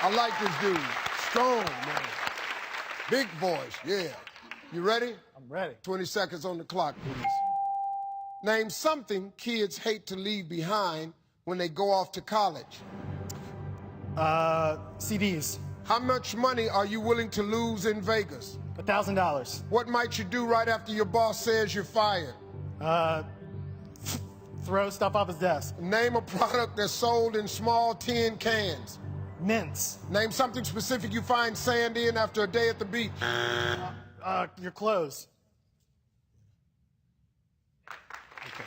I like this dude. Strong, man. Big voice, yeah. You ready? I'm ready. 20 seconds on the clock, please. Name something kids hate to leave behind when they go off to college. CDs. How much money are you willing to lose in Vegas? $1,000. What might you do right after your boss says you're fired? Throw stuff off his desk. Name a product that's sold in small tin cans. Mints. Name something specific you find sand in after a day at the beach. Your clothes. Okay.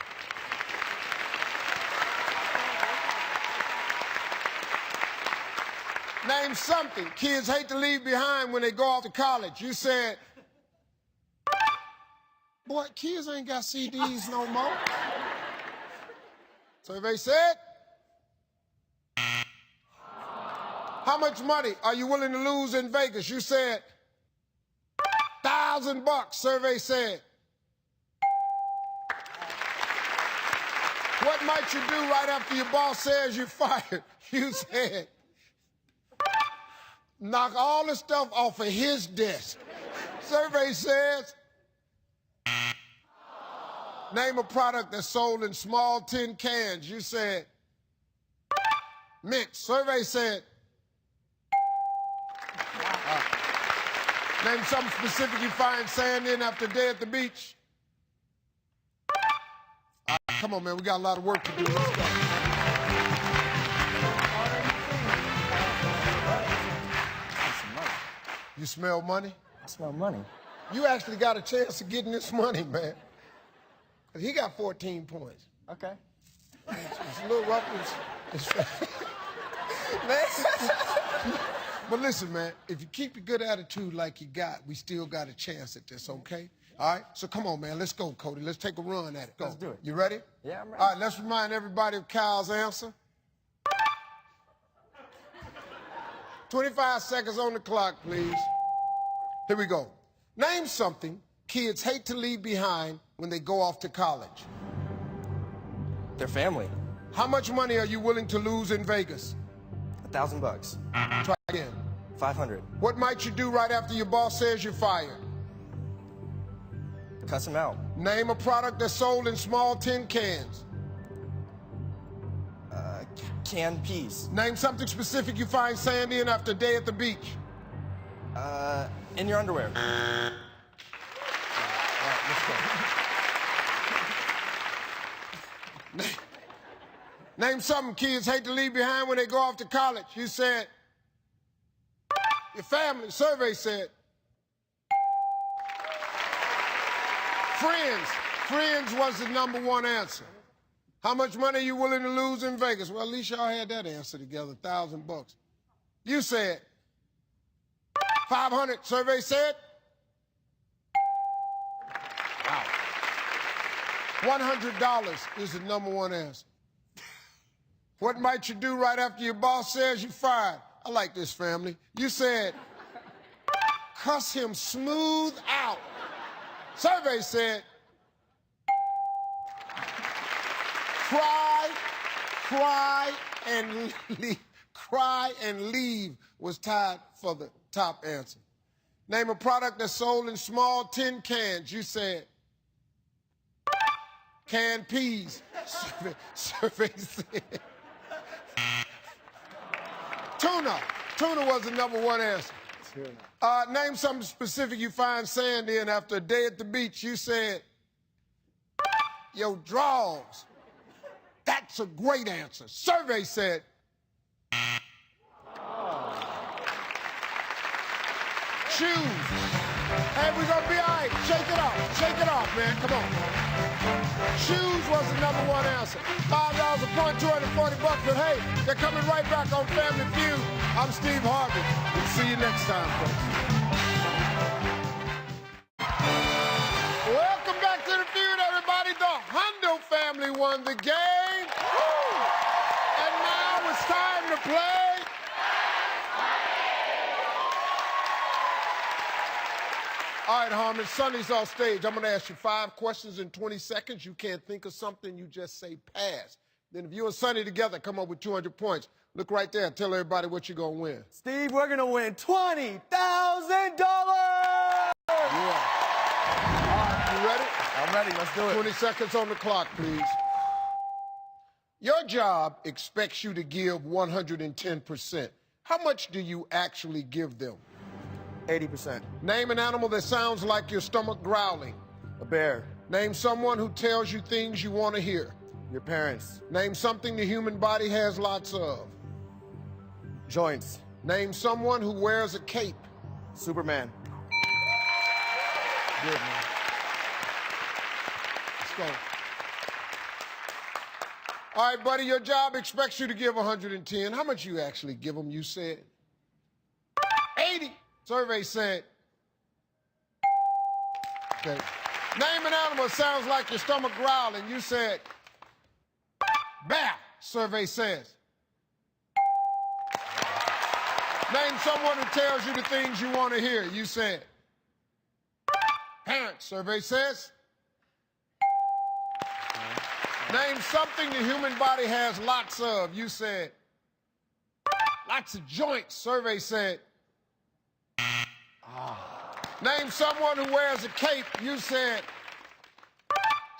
Name something kids hate to leave behind when they go off to college. You said, boy, kids ain't got CDs no more. Survey said, how much money are you willing to lose in Vegas? You said, $1,000. Survey said, what might you do right after your boss says you're fired? You said, knock all the stuff off of his desk. Survey says, name a product that's sold in small tin cans. You said, mint. Survey said, name something specific you find sand in after a day at the beach. Come on, man, we got a lot of work to do. Let's go. You smell money? I smell money. You actually got a chance of getting this money, man. 'Cause he got 14 points. Okay. It's a little rough. But listen, man, if you keep a good attitude like you got, we still got a chance at this, okay? All right? So come on, man. Let's go, Cody. Let's take a run at it. Go. Let's do it. You ready? Yeah, I'm ready. All right, let's remind everybody of Kyle's answer. 25 seconds on the clock, please. Here we go. Name something kids hate to leave behind when they go off to college. Their family. How much money are you willing to lose in Vegas? $1,000. Try again. 500. What might you do right after your boss says you're fired? Cuss them out. Name a product that's sold in small tin cans. Canned peas. Name something specific you find sand in after a day at the beach. In your underwear. All right, let's go. Name something kids hate to leave behind when they go off to college. You said, your family. Survey said, friends. Friends was the #1 answer. How much money are you willing to lose in Vegas? Well, at least y'all had that answer together, $1,000. You said 500. Survey said, wow. $100 is the #1 answer. What might you do right after your boss says you're fired? I like this, family. You said, cuss him smooth out. Survey said, cry and leave. Cry and leave was tied for the top answer. Name a product that's sold in small tin cans. You said, canned peas. Survey said, tuna. Tuna was the #1 answer. Name something specific you find sand in after a day at the beach. You said, your drawers. That's a great answer. Survey said, shoes. Hey, we're gonna be all right. Shake it off. Shake it off, man. Come on. Shoes was the #1 answer. $5 a point, $240. But hey, they're coming right back on Family Feud. I'm Steve Harvey. We'll see you next time, folks. Welcome back to the Feud, everybody. The Hundo family won the game. Woo! And now it's time to play. All right, Harmon, Sonny's off stage. I'm going to ask you 5 questions in 20 seconds. You can't think of something, you just say pass. Then if you and Sonny together come up with 200 points, look right there and tell everybody what you're going to win. Steve, we're going to win $20,000! Yeah. All right, you ready? I'm ready. Let's do it. 20 seconds on the clock, please. Your job expects you to give 110%. How much do you actually give them? 80%. Name an animal that sounds like your stomach growling. A bear. Name someone who tells you things you want to hear. Your parents. Name something the human body has lots of. Joints. Name someone who wears a cape. Superman. Good, man. Let's go. All right, buddy, your job expects you to give 110. How much you actually give them, you said? 80. Survey said. Okay. Name an animal that sounds like your stomach growling. You said. Bear. Survey says. Name someone who tells you the things you want to hear. You said. Parents. Survey says. Name something the human body has lots of. You said. Lots of joints. Survey said. Name someone who wears a cape. You said.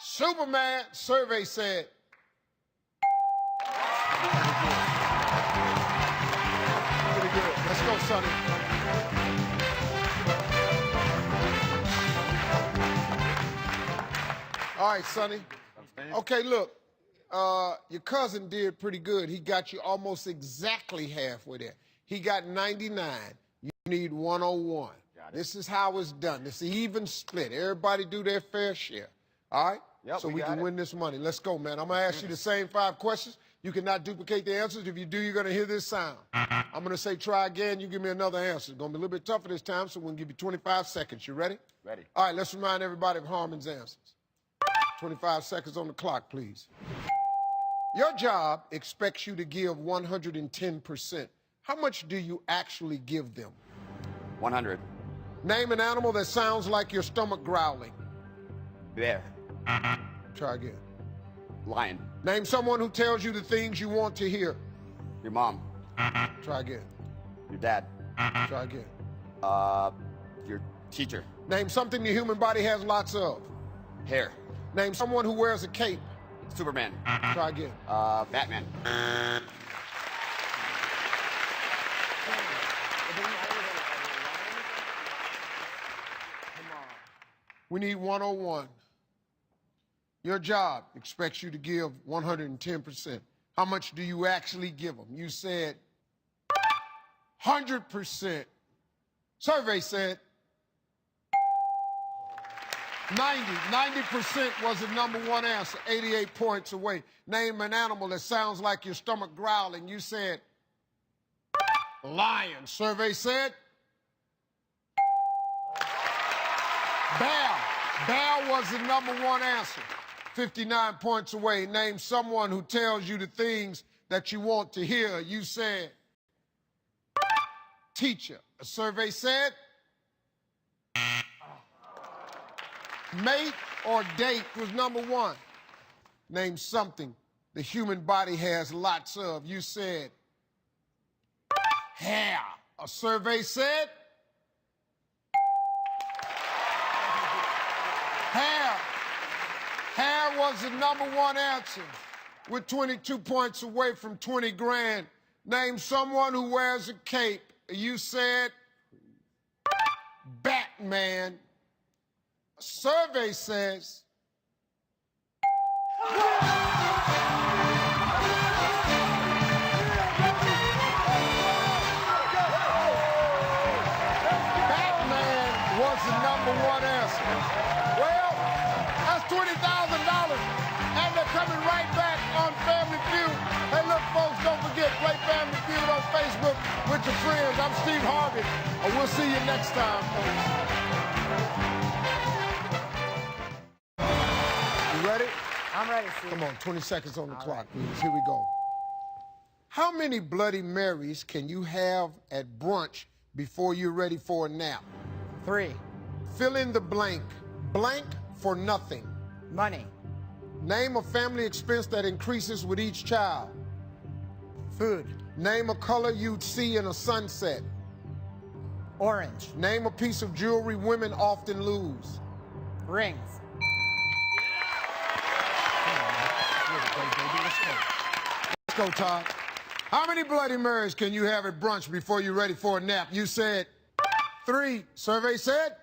Superman. Survey said. Pretty good. Let's go, Sonny. All right, Sonny. Okay, look. Your cousin did pretty good. He got you almost exactly halfway there. He got 99. You need 101. This is how it's done. It's an even split. Everybody do their fair share. All right? Yep, so we we got can it. win this money. Let's go, man. I'm going to ask you the same 5 questions. You cannot duplicate the answers. If you do, you're going to hear this sound. I'm going to say try again. You give me another answer. It's going to be a little bit tougher this time, so we're going to give you 25 seconds. You ready? Ready. All right, let's remind everybody of Harmon's answers. 25 seconds on the clock, please. Your job expects you to give 110%. How much do you actually give them? 100. Name an animal that sounds like your stomach growling. Bear. Try again. Lion. Name someone who tells you the things you want to hear. Your mom. Try again. Your dad. Try again. Your teacher. Name something the human body has lots of. Hair. Name someone who wears a cape. Superman. Try again. Batman. We need 101. Your job expects you to give 110%. How much do you actually give them? You said 100%. Survey said 90. 90% was the number one answer, 88 points away. Name an animal that sounds like your stomach growling. You said lion. Survey said bear. Bear was the number one answer, 59 points away. Name someone who tells you the things that you want to hear. You said teacher. A survey said mate or date was number one. Name something the human body has lots of. You said hair. A survey said hair. Hair was the number one answer. We're 22 points away from 20 grand. Name someone who wears a cape. You said Batman. A survey says Batman was the number one answer. Well, that's $20,000, and they're coming right back on Family Feud. Hey, look, folks, don't forget, play Family Feud on Facebook with your friends. I'm Steve Harvey, and we'll see you next time, folks. You ready? I'm ready, Steve. Come on, 20 seconds on the clock, please. Here we go. How many Bloody Marys can you have at brunch before you're ready for a nap? 3. Fill in the blank. Blank for nothing. Money. Name a family expense that increases with each child. Food. Name a color you'd see in a sunset. Orange. Name a piece of jewelry women often lose. Rings. Let's go, Todd. How many Bloody Marys can you have at brunch before you're ready for a nap? You said 3. Survey said?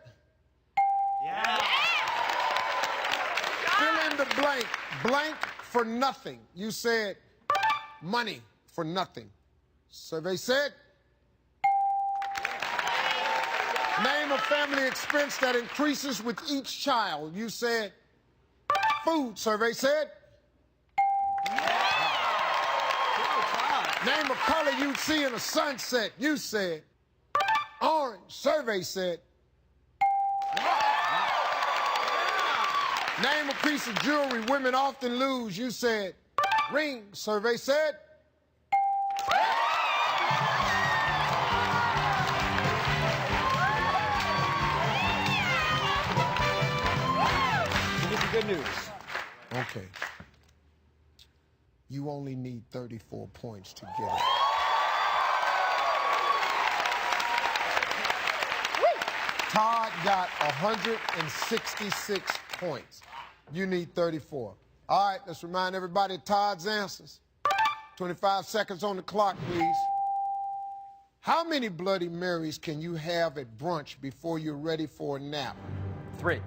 Yeah. Fill in the blank. Blank for nothing. You said money for nothing. Survey said? Name a family expense that increases with each child. You said food. Survey said? Name a color you'd see in a sunset. You said orange. Survey said. Name a piece of jewelry women often lose. You said ring. Survey said. Give you good news. Okay. You only need 34 points to get it. Todd got 166 points. You need 34. All right, let's remind everybody of Todd's answers. 25 seconds on the clock, please. How many Bloody Marys can you have at brunch before you're ready for a nap? 3.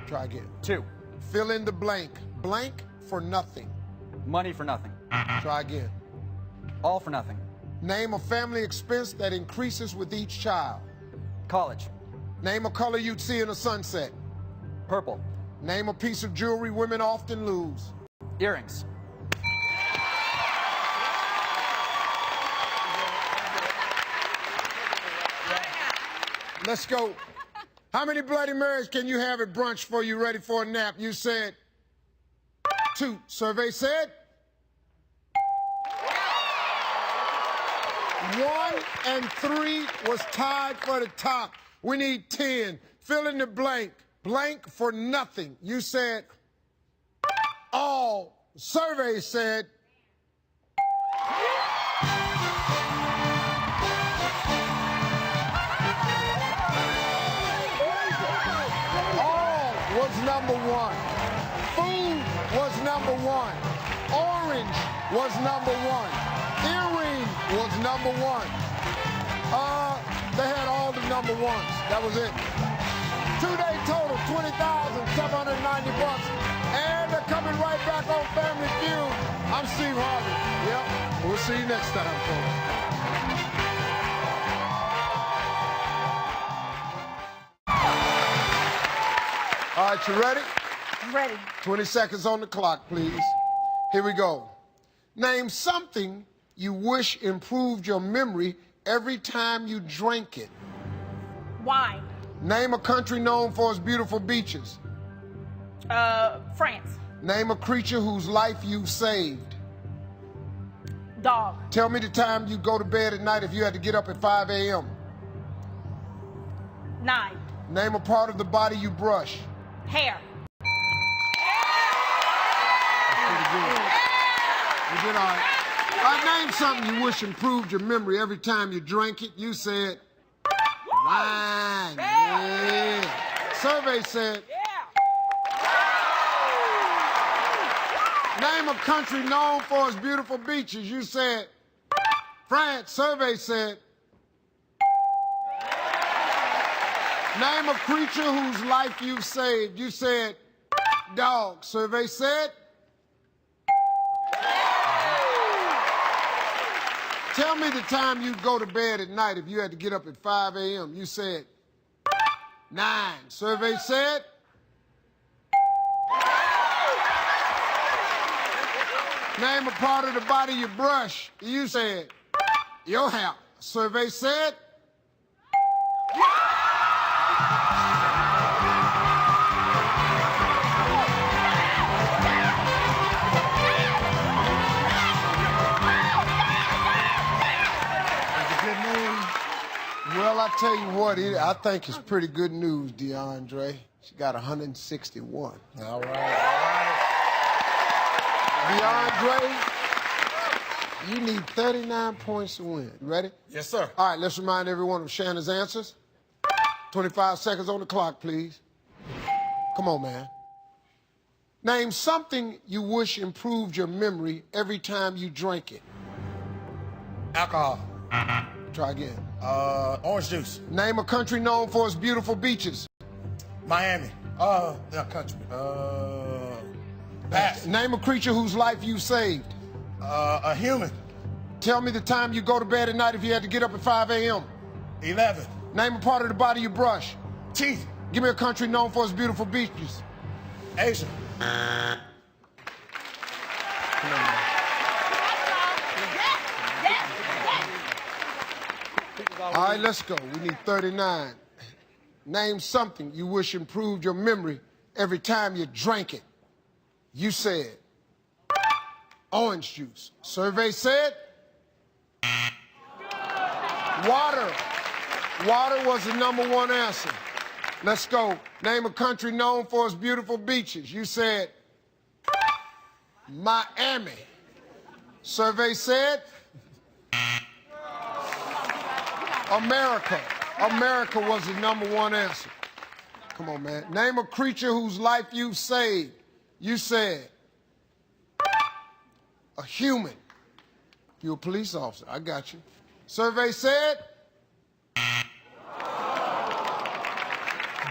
Try again. 2. Fill in the blank. Blank for nothing. Money for nothing. Try again. All for nothing. Name a family expense that increases with each child. College. Name a color you'd see in a sunset. Purple. Name a piece of jewelry women often lose. Earrings. Let's go. How many Bloody Marys can you have at brunch before you're ready for a nap? You said 2. Survey said? 1 and 3 was tied for the top. We need 10. Fill in the blank. Blank for nothing. You said all. Survey said all was number 1. Food was number 1. Orange was number 1. Earring was number 1. They had all the number 1s. That was it. 2-day total, $20,790. And they're coming right back on Family Feud. I'm Steve Harvey. Yep. We'll see you next time, folks. All right, you ready? I'm ready. 20 seconds on the clock, please. Here we go. Name something you wish improved your memory every time you drank it. Wine. Name a country known for its beautiful beaches. France. Name a creature whose life you've saved. Dog. Tell me the time you go to bed at night if you had to get up at 5 a.m. 9. Name a part of the body you brush. Hair. You did all right. Name something you wish improved your memory every time you drank it. You said wine. Yeah. Survey said. Name a country known for its beautiful beaches. You said France. Survey said. Name a creature whose life you've saved. You said dog. Survey said. Tell me the time you'd go to bed at night if you had to get up at 5 a.m. You said 9. Survey said. Name a part of the body you brush. You said your hair. Survey said. Well, I tell you what, I think it's pretty good news, DeAndre. She got 161. All right. DeAndre, you need 39 points to win. You ready? Yes, sir. All right, let's remind everyone of Shannon's answers. 25 seconds on the clock, please. Come on, man. Name something you wish improved your memory every time you drank it. Alcohol. Try again. Orange juice. Name a country known for its beautiful beaches. Miami. No, country. Pass. Name a creature whose life you saved. A human. Tell me the time you go to bed at night if you had to get up at 5 a.m. 11. Name a part of the body you brush. Teeth. Give me a country known for its beautiful beaches. Asia. All right, let's go. We need 39. Name something you wish improved your memory every time you drank it. You said orange juice. Survey said water. Water was the #1 answer. Let's go. Name a country known for its beautiful beaches. You said Miami. Survey said America. America was the #1 answer. Come on, man. Name a creature whose life you saved. You said a human. You're a police officer. I got you. Survey said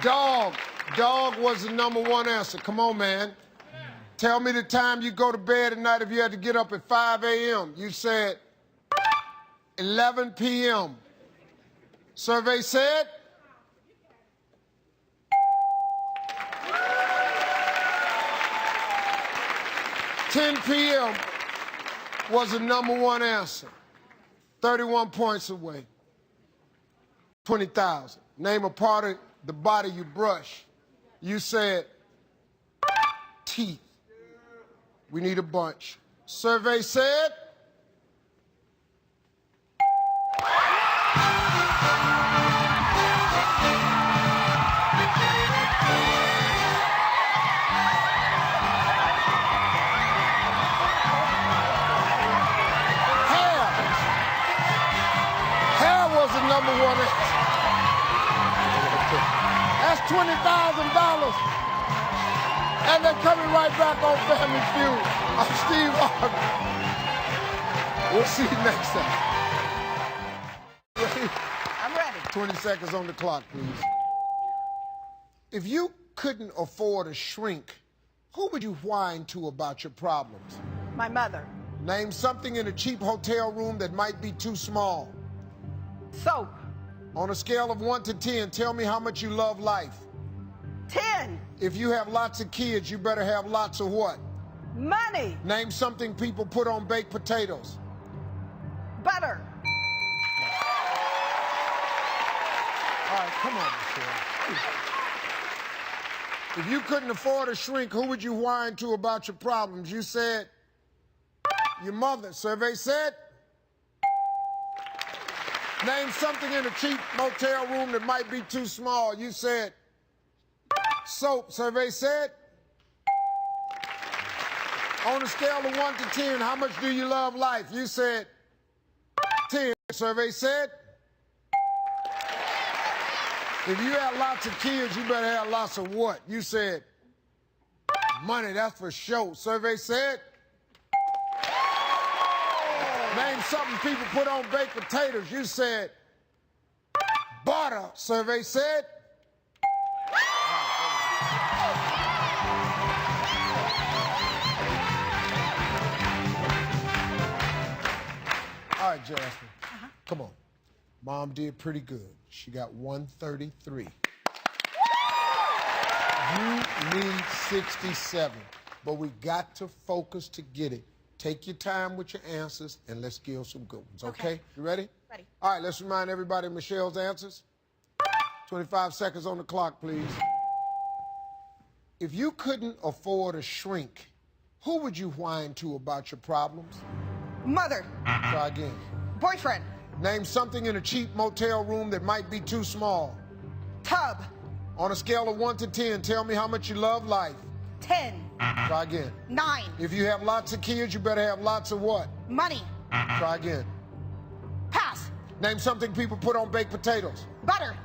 dog. Dog was the #1 answer. Come on, man. Tell me the time you go to bed at night if you had to get up at 5 a.m. You said 11 p.m. Survey said 10 p.m. was the #1 answer. 31 points away. 20,000. Name a part of the body you brush. You said teeth. We need a bunch. Survey said hair was the #1 answer. That's $20,000. And they're coming right back on Family Feud. I'm Steve Harvey. We'll see you next time. I'm ready. 20 seconds on the clock, please. If you couldn't afford a shrink, who would you whine to about your problems? My mother. Name something in a cheap hotel room that might be too small. Soap. On a scale of 1 to 10, tell me how much you love life. 10. If you have lots of kids, you better have lots of what? Money. Name something people put on baked potatoes. Butter. All right, come on, Michelle. If you couldn't afford a shrink, who would you whine to about your problems? You said your mother. Survey said name something in a cheap motel room that might be too small. You said soap. Survey said on a scale of 1 to 10, how much do you love life? You said 10. Survey said if you have lots of kids, you better have lots of what? You said money, that's for sure. Survey said name something people put on baked potatoes. You said butter. Survey said all right, Jasmine. Come on. Mom did pretty good. She got 133. You need 67, but we got to focus to get it. Take your time with your answers, and let's give some good ones, okay? You ready? Ready. All right, let's remind everybody of Michelle's answers. 25 seconds on the clock, please. If you couldn't afford a shrink, who would you whine to about your problems? Mother. Try again. Boyfriend. Name something in a cheap motel room that might be too small. Tub. On a scale of 1 to 10, tell me how much you love life. 10. Try again. 9. If you have lots of kids, you better have lots of what? Money. Try again. Pass. Name something people put on baked potatoes. Butter.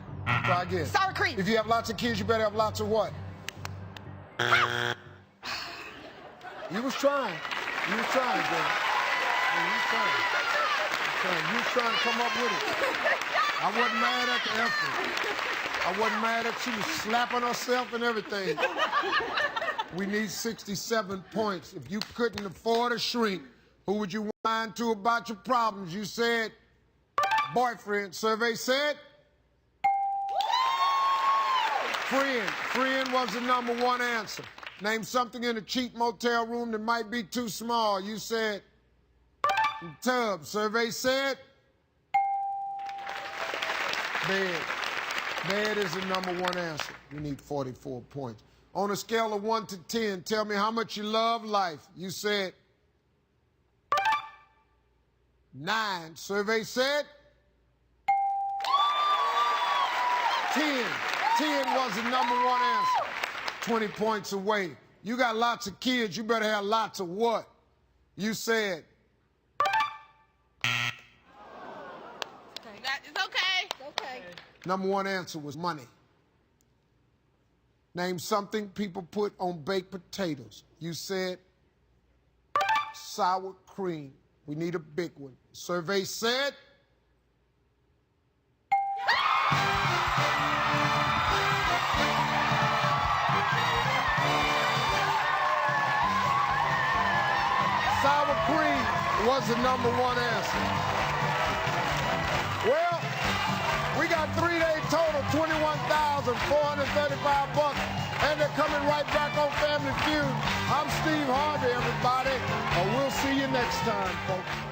Try again. Sour cream. If you have lots of kids, you better have lots of what? You was trying. You was trying, girl. Yeah, you was trying. You was trying to come up with it. I wasn't mad at the effort. I wasn't mad at she was slapping herself and everything. We need 67 points. If you couldn't afford a shrink, who would you whine to about your problems? You said boyfriend. Survey said friend. Friend was the #1 answer. Name something in a cheap motel room that might be too small. You said tub. Survey said bed. Bed is the #1 answer. You need 44 points. On a scale of 1 to 10, tell me how much you love life. You said 9. Survey said 10. 10 was the #1 answer. 20 points away. You got lots of kids. You better have lots of what? You said. It's okay. It's okay. #1 answer was money. Name something people put on baked potatoes. You said sour cream. We need a big one. Survey said sour cream was the #1 answer. Well, we got 3-day total, $21,435, and they're coming right back on Family Feud. I'm Steve Harvey, everybody. We'll see you next time, folks.